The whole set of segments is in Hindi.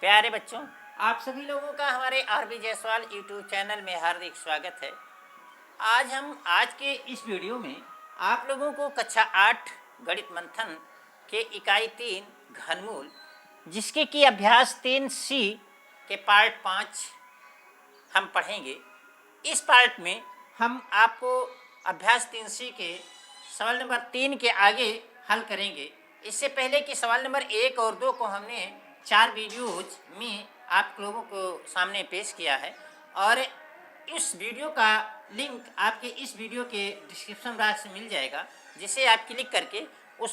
प्यारे बच्चों, आप सभी लोगों का हमारे आरबी जायसवाल यूट्यूब चैनल में हार्दिक स्वागत है। आज के इस वीडियो में आप लोगों को कक्षा 8 गणित मंथन के इकाई 3 घनमूल, जिसके की अभ्यास 3C के पार्ट 5 हम पढ़ेंगे। इस पार्ट में हम आपको अभ्यास 3C के सवाल नंबर 3 के आगे हल करेंगे। इससे पहले कि सवाल नंबर 1 और 2 को हमने 4 वीडियोज में आप लोगों को सामने पेश किया है, और इस वीडियो का लिंक आपके इस वीडियो के डिस्क्रिप्शन बॉक्स में मिल जाएगा, जिसे आप क्लिक करके इस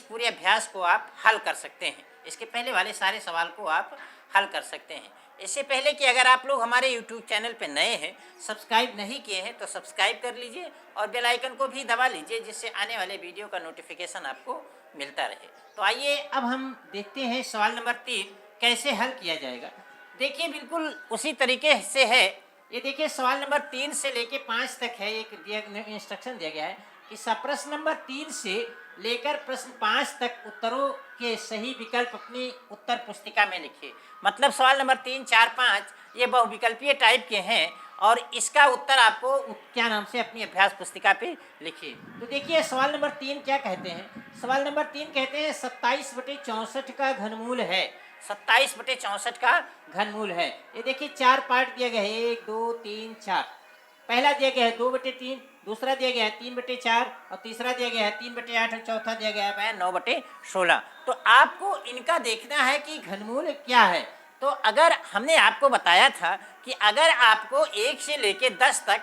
पूरे अभ्यास को आप हल कर सकते हैं। इसके पहले वाले सारे सवाल को आप हल कर सकते हैं। इससे पहले कि अगर आप लोग हमारे YouTube चैनल पर नए हैं, सब्सक्राइब नहीं किए हैं, तो सब्सक्राइब कर लीजिए और बेल आइकन को भी दबा लीजिए, जिससे आने वाले वीडियो का नोटिफिकेशन आपको मिलता रहे। तो आइए अब हम देखते हैं सवाल नंबर 3 कैसे हल किया जाएगा। देखिए, बिल्कुल उसी तरीके से है। ये देखिए, सवाल नंबर 3 से लेके 5 तक है। एक इंस्ट्रक्शन दिया गया है कि प्रश्न नंबर 3 से लेकर प्रश्न 5 तक उत्तरों के सही विकल्प अपनी उत्तर पुस्तिका में लिखिए। मतलब सवाल नंबर 3, 4, 5 ये बहुविकल्पीय टाइप के हैं, और इसका उत्तर आपको क्या नाम से अपनी अभ्यास पुस्तिका पे लिखिए। तो देखिए, सवाल नंबर 3 क्या कहते हैं। सवाल नंबर 3 कहते हैं 27/64 का घनमूल है। 27/64 का घनमूल है। ये देखिए, 4 पार्ट दिया गया है, 1, 2, 3, 4। पहला दिया गया है 2/3, दूसरा दिया गया है 3/4, और तीसरा दिया गया है 3/8, और चौथा दिया गया है 9/16। तो आपको इनका देखना है कि घनमूल क्या है। तो अगर हमने आपको बताया था कि अगर आपको 1 से लेकर 10 तक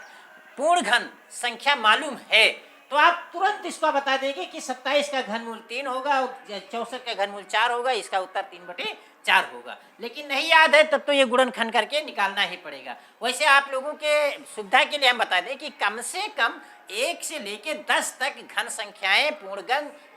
पूर्ण घन संख्या मालूम है, तो आप तुरंत इसको बता देंगे कि 27 का घनमूल 3 होगा और 64 का घनमूल 4 होगा। इसका उत्तर 3/4 होगा। लेकिन नहीं याद है तब तो ये गुणनखंड करके निकालना ही पड़ेगा। वैसे आप लोगों के सुविधा के लिए हम बता दें कि कम से कम 1 से लेकर 10 तक घन संख्याएं पूर्ण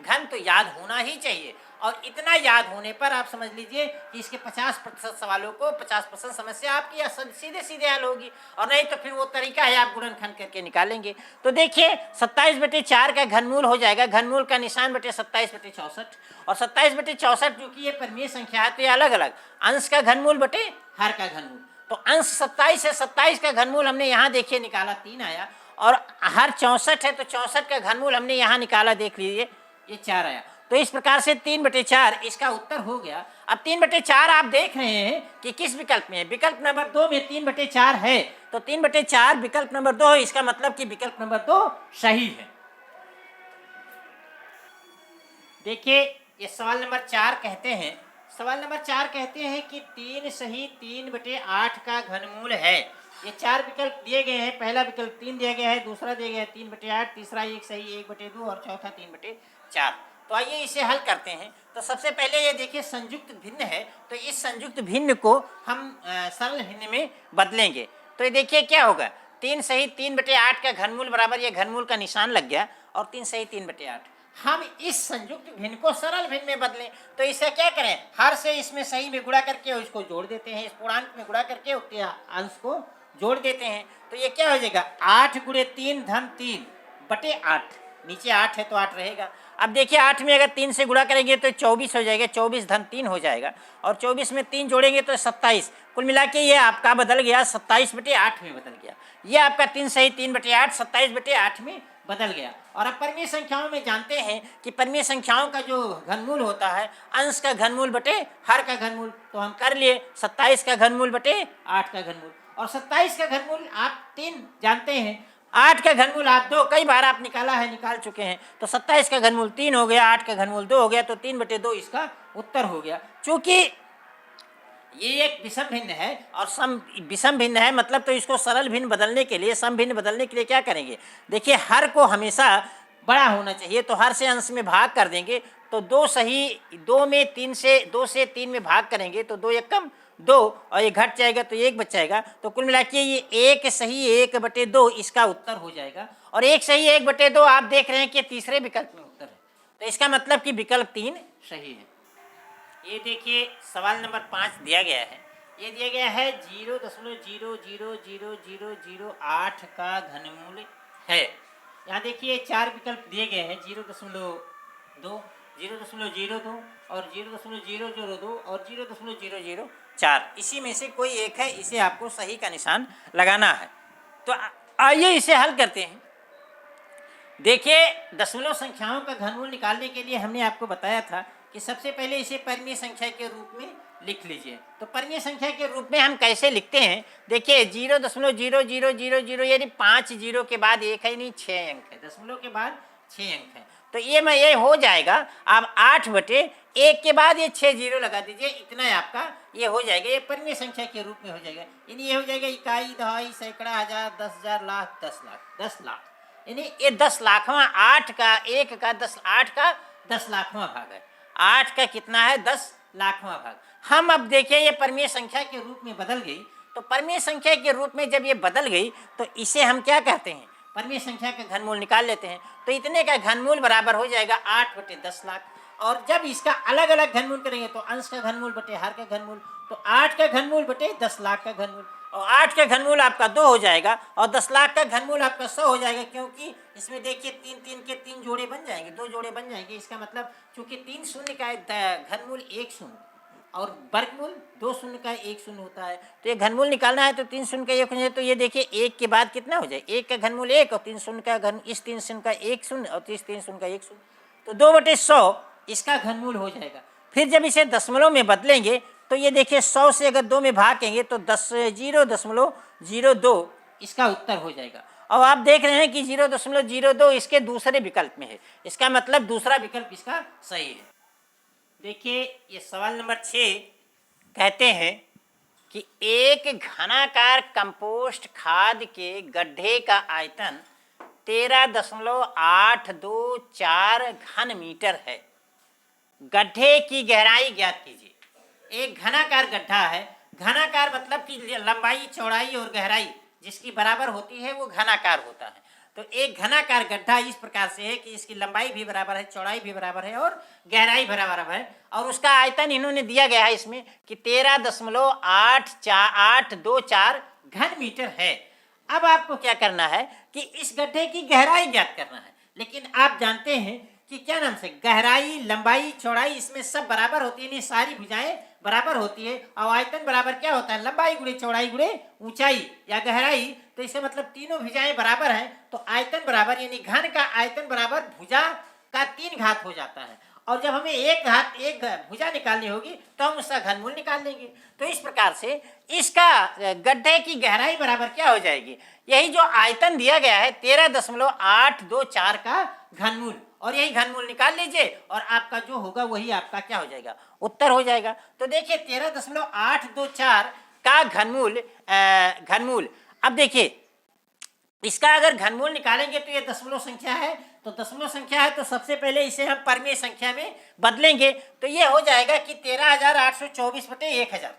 घन तो याद होना ही चाहिए। और इतना याद होने पर आप समझ लीजिए कि इसके 50% सवालों को 50% समस्या आपकी सीधे सीधे हल होगी, और नहीं तो फिर वो तरीका है आप गुणनखंड करके निकालेंगे। तो देखिए, 27/4 का घनमूल हो जाएगा, घनमूल का निशान बटे 27/64, और 27/64 जो कि ये परिमेय संख्या है, तो ये अलग अलग अंश का घनमूल बटे हर का घनमूल। तो अंश 27 है, 27 का घनमूल हमने यहाँ देखिए निकाला 3 आया, और हर 64 है तो 64 का घनमूल हमने यहाँ निकाला, देख लीजिए ये 4 आया। तो इस प्रकार से 3/4 इसका उत्तर हो गया। अब 3/4 आप देख रहे हैं कि किस विकल्प में है। विकल्प नंबर 2 में 3/4 है, तो 3/4 विकल्प नंबर 2 है। इसका मतलब कि विकल्प नंबर 2 सही है। देखिए, ये सवाल नंबर 4 कहते हैं, सवाल नंबर 4 कहते हैं कि 3 सही 3/8 का घनमूल है। ये 4 विकल्प दिए गए हैं। पहला विकल्प 3 दिया गया है, दूसरा दिया गया है 3/8, तीसरा 1 सही 1/2, और चौथा 3/4। तो आइए इसे हल करते हैं। तो सबसे पहले ये देखिए, संयुक्त भिन्न है, तो इस संयुक्त भिन्न को हम सरल भिन्न में बदलेंगे। तो ये देखिए क्या होगा, 3 सही 3/8 का घनमूल बराबर, ये घनमूल का निशान लग गया, और 3 सही 3/8। हम इस संयुक्त भिन्न को सरल भिन्न में बदलें, तो इसे क्या करें, हर से इसमें सही में गुणा करके और इसको जोड़ देते हैं, इस पूर्णांक में गुणा करके अंश को जोड़ देते हैं। तो ये क्या हो जाएगा, 8 × 3 धन 3/8। नीचे 8 है तो 8 रहेगा। अब देखिए, 8 में अगर 3 से गुणा करेंगे तो 24 हो जाएगा, 24 धन 3 हो जाएगा, और 24 में 3 जोड़ेंगे तो 27। कुल मिला के ये आपका बदल गया, 27/8 में बदल गया। ये आपका 3 सही 3/8 27/8 में बदल गया। और अब परिमेय संख्याओं में जानते हैं कि परिमेय संख्याओं का जो घनमूल होता है, अंश का घनमूल बटे हर का घनमूल। तो हम कर लिए 27 का घनमूल बटे 8 का घनमूल, और 27 का घनमूल आप 3 जानते हैं, 8 का घनमूल आप 2 कई बार आप निकाल चुके हैं। तो 27 का घनमूल 3 हो गया, 8 का घनमूल 2 हो गया, तो 3/2 इसका उत्तर हो गया। चूंकि ये एक विषम भिन्न है और विषम भिन्न है, मतलब तो इसको सरल भिन्न बदलने के लिए, सम भिन्न बदलने के लिए क्या करेंगे, देखिए हर को हमेशा बड़ा होना चाहिए, तो हर से अंश में भाग कर देंगे। तो 2 सही 2 में 2 से 3 में भाग करेंगे तो 2 एकम 2, और ये घट जाएगा तो 1 बच जाएगा। तो कुल मिला के ये 1 सही 1/2 इसका उत्तर हो जाएगा। और 1 सही 1/2 आप देख रहे हैं कि तीसरे विकल्प में उत्तर है, तो इसका मतलब कि विकल्प 3 सही है। ये देखिए, सवाल नंबर 5 दिया गया है। ये दिया गया है 0.0000008 का घनमूल है। यहाँ देखिए 4 विकल्प दिए गए हैं, 0.2, 0.02 और 0.002 और 0.004, इसी में से कोई एक है, इसे आपको सही का निशान लगाना है। तो आइए इसे हल करते हैं। देखिए, दशमलव संख्याओं का घनमूल निकालने के लिए हमने आपको बताया था कि सबसे पहले इसे परिमेय संख्या के रूप में लिख लीजिए। तो परिमेय संख्या के रूप में हम कैसे लिखते हैं? देखिए, 0.0000 यानी 5 जीरो के बाद एक है, नहीं 6 अंक है, दशमलव के बाद 6 अंक है। तो ये हो जाएगा। अब 8/1 के बाद ये 6 जीरो लगा दीजिए, इतना आपका ये हो जाएगा, ये परिमेय संख्या के रूप में हो जाएगा। यानी ये हो जाएगा इकाई, दहाई, सैकड़ा, हजार, 10,000, लाख, 10 लाख, 10 लाख। यानी ये 10 लाखवां, 8 का 1 का 10, 8 का 10 लाखवां भाग है। 8 का कितना है? 10 लाखवां भाग। हम अब देखिए ये परिमेय संख्या के रूप में बदल गई। तो परिमेय संख्या के रूप में जब ये बदल गई तो इसे हम क्या कहते हैं? परिमेय संख्या का घनमूल निकाल लेते हैं। तो इतने का घनमूल बराबर हो जाएगा 8/10 लाख। और जब इसका अलग अलग घनमूल करेंगे तो अंश का घनमूल बटे हर का घनमूल, तो 8 का घनमूल बटे 10 लाख का घनमूल, और 8 का घनमूल आपका 2 हो जाएगा और 10 लाख का घनमूल आपका 100 हो जाएगा। क्योंकि इसमें देखिए 3 के 3 जोड़े बन जाएंगे, 2 जोड़े बन जाएंगे। इसका मतलब चूंकि 3 शून्य का घनमूल 1 शून्य और वर्गमूल 2 शून्य का 1 शून्य होता है। तो ये घनमूल निकालना है तो 3 शून्य का 1 हो जाए। तो ये देखिए 1 के बाद कितना हो जाए? 1 का घनमूल 1 और 3 शून्य का घन, इस 3 शून्य का 1 शून्य और 3 शून्य का 1 शून्य, तो 2/100 इसका घनमूल हो जाएगा। फिर जब इसे दशमलव में बदलेंगे तो ये देखिए 100 से अगर 2 में भागेंगे तो 0.02 इसका उत्तर हो जाएगा। और आप देख रहे हैं कि 0.02 इसके दूसरे विकल्प में है, इसका मतलब दूसरा विकल्प इसका सही है। देखिए ये सवाल नंबर 6 कहते हैं कि एक घनाकार कंपोस्ट खाद के गड्ढे का आयतन 13.824 घन मीटर है। गड्ढे की गहराई ज्ञात कीजिए। एक घनाकार गड्ढा है, घनाकार मतलब कि लंबाई, चौड़ाई और गहराई जिसकी बराबर होती है वो घनाकार होता है। तो एक घनाकार गड्ढा इस प्रकार से है कि इसकी लंबाई भी बराबर है, चौड़ाई भी बराबर है और गहराई बराबर है, और उसका आयतन इन्होंने दिया गया है इसमें कि 13.824 घन मीटर है। अब आपको क्या करना है कि इस गड्ढे की गहराई ज्ञात करना है। लेकिन आप जानते हैं कि क्या नाम से गहराई, लंबाई, चौड़ाई इसमें सब बराबर होती है, सारी भुजाएं बराबर होती है। और आयतन बराबर क्या होता है? लंबाई गुणे चौड़ाई गुणे ऊंचाई या गहराई। तो इसका मतलब तीनों भुजाएं बराबर हैं तो आयतन बराबर, यानी घन का आयतन बराबर भुजा का 3 घात हो जाता है। और जब हमें एक भुजा निकालनी होगी तो हम उसका घनमूल निकाल लेंगे। तो इस प्रकार से इसका गड्ढे की गहराई बराबर क्या हो जाएगी? यही जो आयतन दिया गया है 13.824 का घनमूल, और यही घनमूल निकाल लीजिए और आपका जो होगा वही आपका क्या हो जाएगा? उत्तर हो जाएगा। तो देखिए 13.824 का घनमूल अब देखिए इसका अगर घनमूल निकालेंगे तो ये दशमलव संख्या है, तो दशमलव संख्या है तो सबसे पहले इसे हम परिमेय संख्या में बदलेंगे। तो ये हो जाएगा कि 13,824/1000,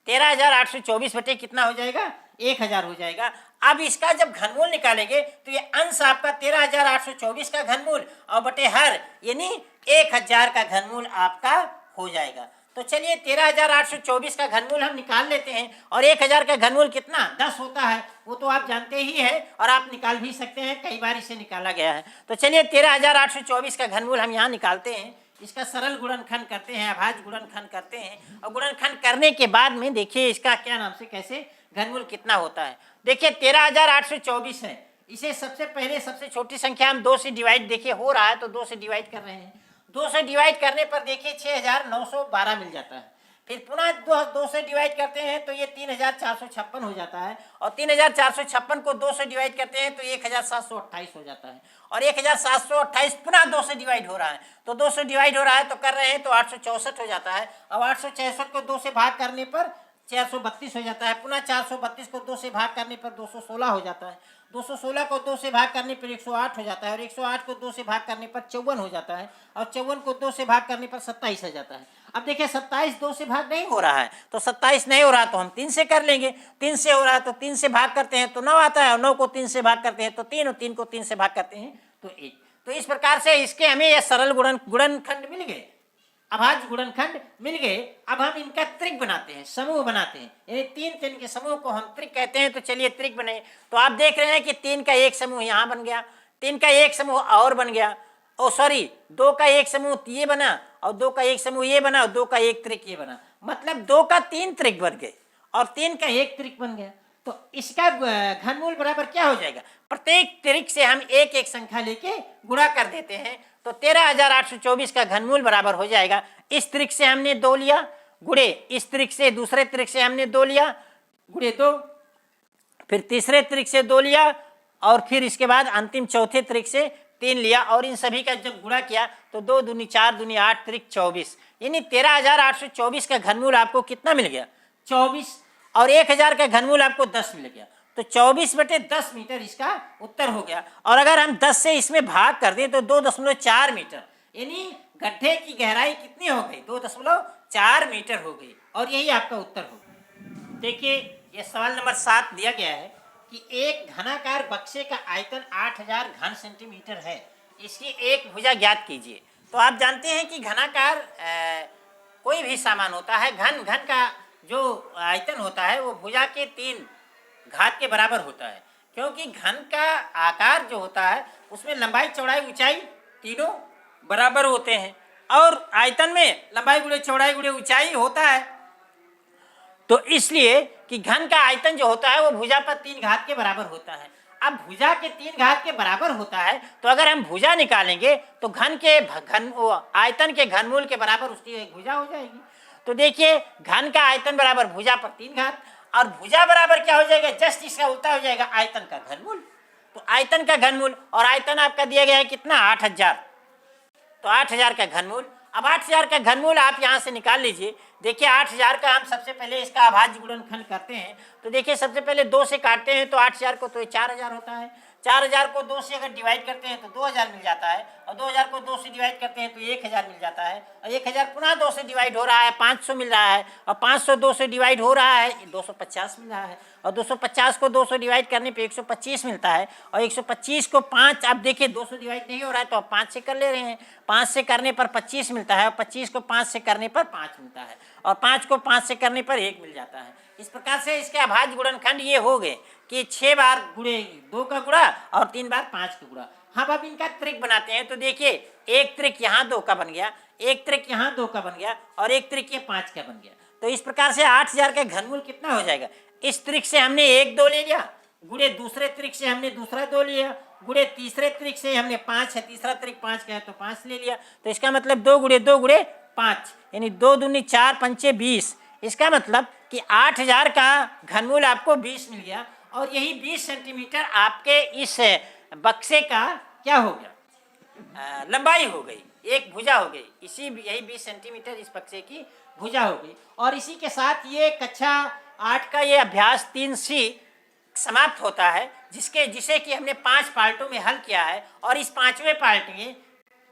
13,824 बटे कितना हो जाएगा? 1000 हो जाएगा। अब इसका जब घनमूल निकालेंगे तो ये अंश आपका 13,824 का घनमूल और बटे हर यानी 1000 का घनमूल आपका हो जाएगा। तो चलिए 13,824 का घनमूल हम निकाल लेते हैं। और 1000 का घनमूल कितना? 10 होता है, वो तो आप जानते ही है और आप निकाल भी सकते हैं, कई बार इसे निकाला गया है। तो चलिए 13,824 का घनमूल हम यहाँ निकालते हैं। इसका सरल गुणनखंड करते हैं, अभाज्य गुणनखंड करते हैं, और गुणनखंड करने के बाद में देखिए इसका क्या नाम से कैसे घनमूल कितना होता है। देखिए 13,824 है, इसे सबसे पहले सबसे छोटी संख्या हम 2 से डिवाइड, देखिए हो रहा है तो 2 से डिवाइड कर रहे हैं। 2 से डिवाइड करने पर देखिए 6,912 मिल जाता है। फिर पुनः 2 से डिवाइड करते हैं तो ये 3,456 हो जाता है, और 3,456 को 2 से डिवाइड करते हैं तो 1,728 हो जाता है, और 1,728 पुनः 2 से डिवाइड हो रहा है। तो 2 से डिवाइड हो रहा है तो कर रहे हैं तो 864 हो जाता है। अब 864 को 2 से भाग करने पर 432 हो जाता है, पुनः 432 को 2 से भाग करने पर 216 हो जाता है, 216 को 2 से भाग करने पर 108 हो जाता है, और 108 को 2 से भाग करने पर 54 हो जाता है, और 54 को 2 से भाग करने पर 27 हो जाता है। अब देखिए 27 2 से भाग नहीं हो रहा है, तो 27 नहीं हो रहा तो हम 3 से कर लेंगे। 3 से हो रहा है तो 3 से भाग करते हैं तो 9 आता है, और 9 को 3 से भाग करते हैं तो 3, और 3 को 3 से भाग करते हैं तो 1। तो इस प्रकार से इसके हमें यह सरल गुणनखंड मिल गए, अभाज्य गुणनखंड मिल गए। अब हम इनका त्रिक बनाते हैं, समूह बनाते हैं, यानी 3 के समूह को हम त्रिक कहते हैं। तो चलिए त्रिक बनाए। तो आप देख रहे हैं कि 3 का एक समूह यहाँ बन गया, 3 का एक समूह और बन गया, ओ सॉरी, 2 का एक समूह ये बना और 2 का एक समूह ये बना और 2 का एक त्रिक ये बना, मतलब 2 का 3 त्रिक बन गए और 3 का एक त्रिक बन गया। तो इसका घनमूल बराबर क्या हो जाएगा? प्रत्येक त्रिक से हम एक एक संख्या लेके गुणा कर देते हैं, तो 13,824 का घनमूल बराबर हो जाएगा। इस त्रिक से हमने 2 लिया गुणे इस त्रिक से, दूसरे त्रिक से हमने 2 लिया गुणे 2, फिर तीसरे त्रिक से 2 लिया और फिर इसके बाद अंतिम चौथे त्रिक से 3 लिया, और इन सभी का जब गुणा किया तो 2 दूनी 4 दूनी 8 त्रिक 24, यानी 13,824 का घनमूल आपको कितना मिल गया? 24। और 1000 का घनमूल आपको 10 मिल गया, तो 24/10 मीटर इसका उत्तर हो गया। और अगर हम 10 से इसमें भाग कर दें तो 2.4 मीटर, यानी गड्ढे की गहराई कितनी हो गई? 2.4 मीटर हो गई, और यही आपका उत्तर होगा। देखिए ये सवाल नंबर 7 दिया गया है कि एक घनाकार बक्से का आयतन 8000 घन सेंटीमीटर है, इसकी एक भुजा ज्ञात कीजिए। तो आप जानते हैं कि घनाकार कोई भी सामान होता है, घन का जो आयतन होता है वो भुजा के 3 घात के बराबर होता है, क्योंकि घन का आकार जो होता है उसमें लंबाई चौड़ाई ऊंचाई तीनों बराबर होते हैं, और आयतन में लंबाई गुणे चौड़ाई गुणे ऊंचाई होता है। तो इसलिए कि घन का आयतन जो होता है वो भुजा पर 3 घात के बराबर होता है। अब भुजा के 3 घात के बराबर होता है, तो अगर हम भुजा निकालेंगे तो आयतन के घनमूल के बराबर उसकी एक भुजा हो जाएगी। तो देखिए घन का आयतन बराबर भुजा पर 3 घात, और भुजा बराबर क्या हो जाएगा? जस्ट इसका उल्टा हो जाएगा, आयतन का घनमूल। तो आयतन का घनमूल, और आयतन आपका दिया गया है कितना? 8000, तो 8000 का घनमूल। अब 8000 का घनमूल आप यहाँ से निकाल लीजिए। देखिए 8000 का हम सबसे पहले इसका अभाज्य गुणनखंड करते हैं, तो देखिए सबसे पहले 2 से काटते हैं तो 8000 को तो 4000 होता है, 4000 को 2 से अगर डिवाइड करते हैं तो 2000 मिल जाता है, और 2000 को 2 से डिवाइड करते हैं तो 1000 मिल जाता है, और 1000 पुनः 2 से डिवाइड हो रहा है 500 मिल रहा है, और 500 2 से डिवाइड हो रहा है 250 मिल रहा है, और 250 को 200 डिवाइड करने पे 125 मिलता है, और 125 को 5, अब देखिए 200 डिवाइड नहीं हो रहा है तो अब 5 से कर ले रहे हैं, 5 से करने पर 25 मिलता है, और 25 को 5 से करने पर 5 मिलता है, और 5 को 5 से करने पर 1 मिल जाता है। इस प्रकार से इसके अभाज्य गुणनखंड ये हो गए कि 6 बार गुणे 2 का गुणा और 3 बार 5 का गुणा। हम अब इनका त्रिक बनाते हैं, तो देखिए एक त्रिक यहाँ 2 का बन गया, एक त्रिक यहाँ 2 का बन गया, और एक त्रिक ये 5 का बन गया। तो इस प्रकार से 8000 का घनमूल कितना हो जाएगा? इस त्रिक से हमने 1 2 ले लिया, गुणे दूसरे त्रिक से हमने दूसरा 2 लिया, गुणे तीसरे त्रिक से हमने 5 है, तीसरा त्रिक 5 का है तो 5 ले लिया। तो इसका मतलब 2 गुणे 2 गुणे 5, यानी 2 दूनी 4 पंचे 20। इसका मतलब कि 8000 का घनमूल आपको 20 मिल गया, और यही 20 सेंटीमीटर आपके इस बक्से का क्या हो गया? लंबाई हो गई, एक भुजा हो गई। यही 20 सेंटीमीटर इस बक्से की भुजा हो गई। और इसी के साथ ये कक्षा 8 का ये अभ्यास 3C समाप्त होता है, जिसे कि हमने 5 पार्टों में हल किया है, और इस 5वें पार्ट में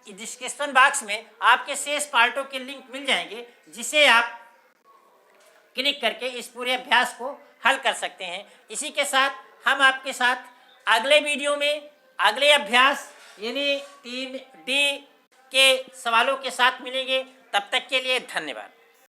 डिस्क्रिप्शन बॉक्स में आपके शेष पार्टों के लिंक मिल जाएंगे, जिसे आप क्लिक करके इस पूरे अभ्यास को हल कर सकते हैं। इसी के साथ हम आपके साथ अगले वीडियो में अगले अभ्यास यानी 3D के सवालों के साथ मिलेंगे। तब तक के लिए धन्यवाद।